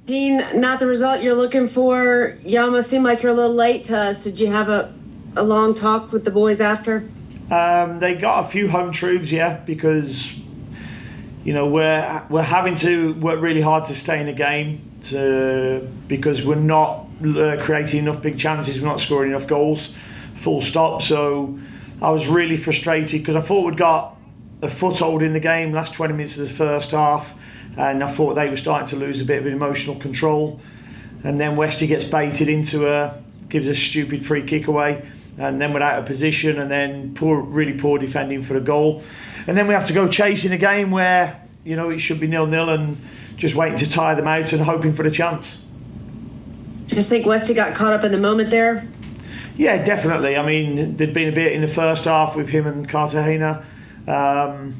Dean, not the result you're looking for. You almost seem like you're a little late to us. Did you have a long talk with the boys after? They got a few home truths, yeah, because we're having to work really hard to stay in the game because we're not creating enough big chances, we're not scoring enough goals, full stop. So I was really frustrated because I thought we'd got a foothold in the game last 20 minutes of the first half, and I thought they were starting to lose a bit of emotional control. And then Westy gets baited into gives a stupid free kick away, and then we're out of position, and then really poor defending for the goal. And then we have to go chasing a game where, it should be 0-0 and just waiting to tire them out and hoping for the chance. Just think Westy got caught up in the moment there? Yeah, definitely. I mean, there'd been a bit in the first half with him and Cartagena, and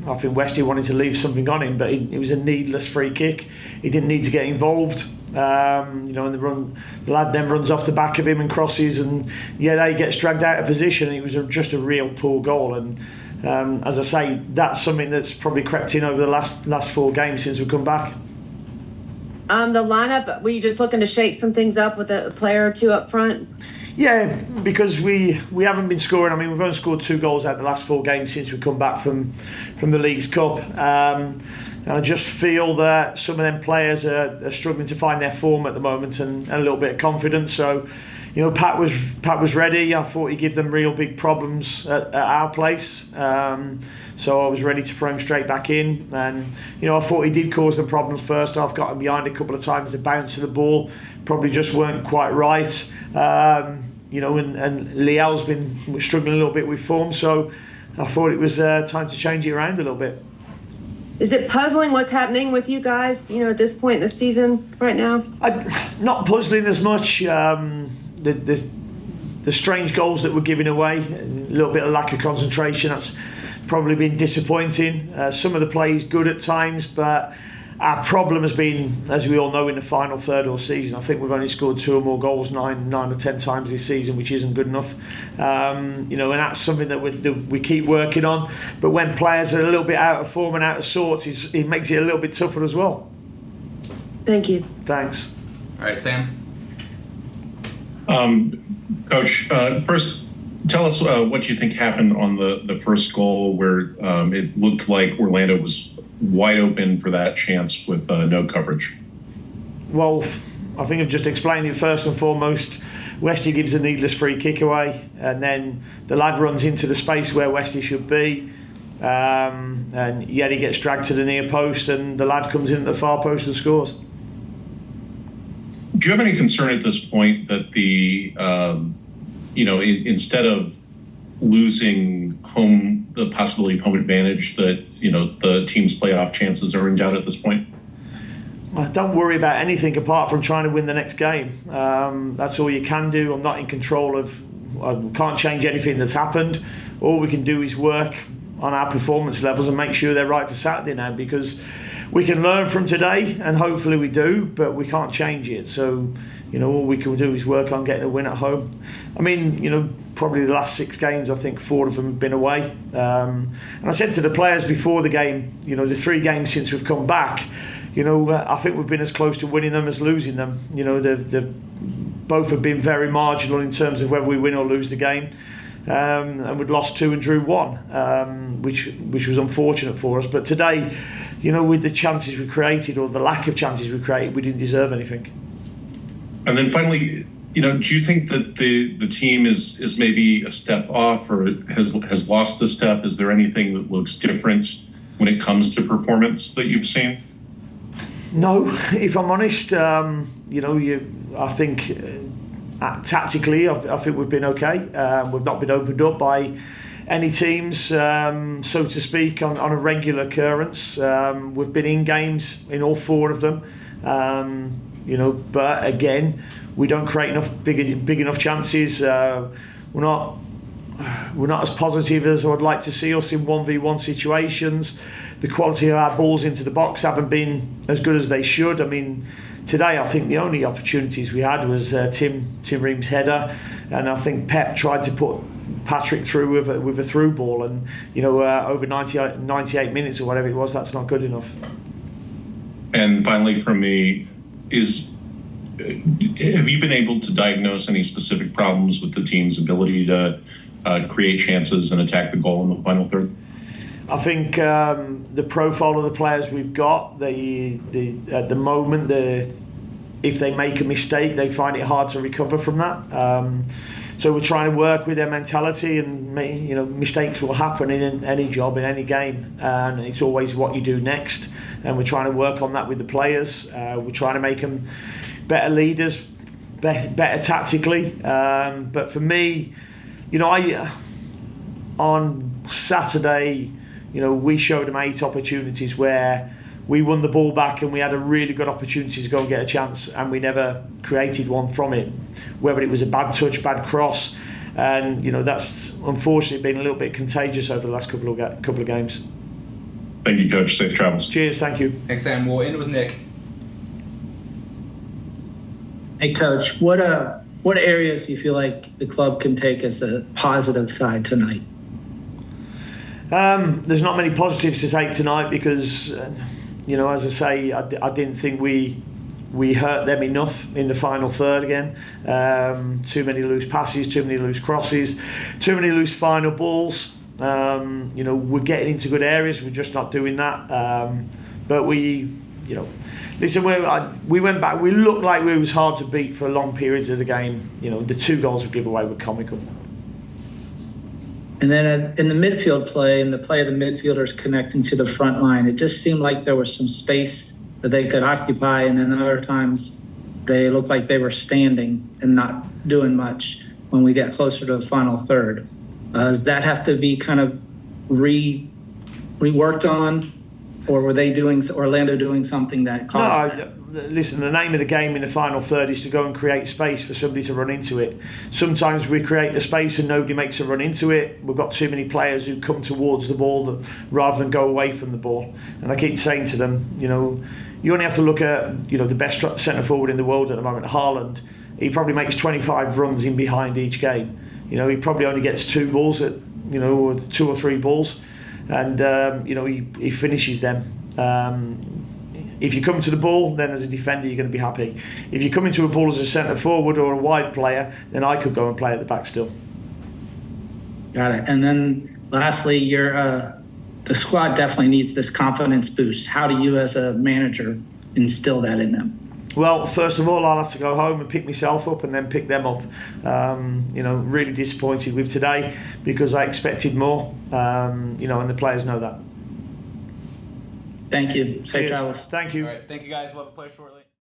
I think Westy wanted to leave something on him, but it was a needless free kick. He didn't need to get involved. And the lad then runs off the back of him and crosses, and he gets dragged out of position. It was just a real poor goal, and as I say, that's something that's probably crept in over the last 4 games since we've come back. The lineup, were you just looking to shake some things up with a player or two up front? Yeah, because we haven't been scoring. I mean, we've only scored 2 goals out of the last 4 games since we've come back from the League's Cup. And I just feel that some of them players are struggling to find their form at the moment and a little bit of confidence. So, Pat was ready. I thought he'd give them real big problems at our place. So I was ready to throw him straight back in. And, I thought he did cause them problems first half, got him behind a couple of times. The bounce of the ball probably just weren't quite right. And Liel's been struggling a little bit with form. So I thought it was time to change it around a little bit. Is it puzzling what's happening with you guys, at this point in the season right now? Not puzzling as much. The strange goals that we're giving away, a little bit of lack of concentration, that's probably been disappointing. Some of the play is good at times, but our problem has been, as we all know, in the final third of the season. I think we've only scored 2 or more goals 9 or 10 times this season, which isn't good enough. And that's something that we keep working on. But when players are a little bit out of form and out of sorts, it makes it a little bit tougher as well. Thank you. Thanks. All right, Sam. Coach, first, tell us what you think happened on the first goal where it looked like Orlando was wide open for that chance with no coverage. Well, I think I've just explained it. First and foremost, Westy gives a needless free kick away, and then the lad runs into the space where Westy should be, and yet he gets dragged to the near post, and the lad comes in at the far post and scores. Do you have any concern at this point that instead of losing the possibility of home advantage, that the team's playoff chances are in doubt at this point? I don't worry about anything apart from trying to win the next game. That's all you can do. I'm not in control of. I can't change anything that's happened. All we can do is work on our performance levels and make sure they're right for Saturday now, because we can learn from today, and hopefully we do, but we can't change it. So, all we can do is work on getting a win at home. I mean, probably the last 6 games, I think 4 of them have been away. And I said to the players before the game, the 3 games since we've come back, I think we've been as close to winning them as losing them. They've both have been very marginal in terms of whether we win or lose the game. And we'd lost 2 and drew 1, which was unfortunate for us. But today, with the chances we created, or the lack of chances we created, we didn't deserve anything. And then finally, do you think that the team is maybe a step off, or has lost a step? Is there anything that looks different when it comes to performance that you've seen? No, if I'm honest, I think tactically, I think we've been okay. We've not been opened up by any teams, so to speak, on a regular occurrence. We've been in games in all 4 of them, but again, we don't create enough big enough chances. We're not as positive as I would like to see us in 1v1 situations. The quality of our balls into the box haven't been as good as they should. I mean, today I think the only opportunities we had was Tim Ream's header, and I think Pep tried to put Patrick through with a through ball, and over 98 minutes or whatever it was, that's not good enough. And finally, from me, have you been able to diagnose any specific problems with the team's ability to create chances and attack the goal in the final third? I think the profile of the players we've got, at the moment, if they make a mistake, they find it hard to recover from that. So we're trying to work with their mentality, and mistakes will happen in any job, in any game, and it's always what you do next. And we're trying to work on that with the players. We're trying to make them better leaders, better tactically. But for me, on Saturday, we showed them 8 opportunities where we won the ball back and we had a really good opportunity to go and get a chance, and we never created one from it, whether it was a bad touch, bad cross, and that's unfortunately been a little bit contagious over the last couple of games. Thank you, Coach. Safe travels. Cheers. Thank you. Thanks, Sam. We'll end with Nick. Hey, Coach, what areas do you feel like the club can take as a positive side tonight? There's not many positives to take tonight because, as I say, I didn't think we hurt them enough in the final third again. Too many loose passes, too many loose crosses, too many loose final balls. We're getting into good areas, we're just not doing that. But listen, we went back, we looked like we was hard to beat for long periods of the game. The 2 goals we give away were comical. And then in the midfield play, and the play of the midfielders connecting to the front line, it just seemed like there was some space that they could occupy, and then other times they looked like they were standing and not doing much when we get closer to the final third. Does that have to be kind of reworked on, or were Orlando doing something that caused that? Listen, the name of the game in the final third is to go and create space for somebody to run into it. Sometimes we create the space and nobody makes a run into it. We've got too many players who come towards the ball rather than go away from the ball. And I keep saying to them, you only have to look at the best centre forward in the world at the moment, Haaland. He probably makes 25 runs in behind each game. He probably only gets 2 balls or 2 or 3 balls, and he finishes them. If you come to the ball, then as a defender you're going to be happy. If you come into a ball as a centre forward or a wide player, then I could go and play at the back still. Got it. And then lastly, the squad definitely needs this confidence boost. How do you as a manager instill that in them? Well, first of all, I'll have to go home and pick myself up and then pick them up. Really disappointed with today because I expected more, and the players know that. Thank you. Safe travels. Thank you. All right. Thank you, guys. We'll have a play shortly.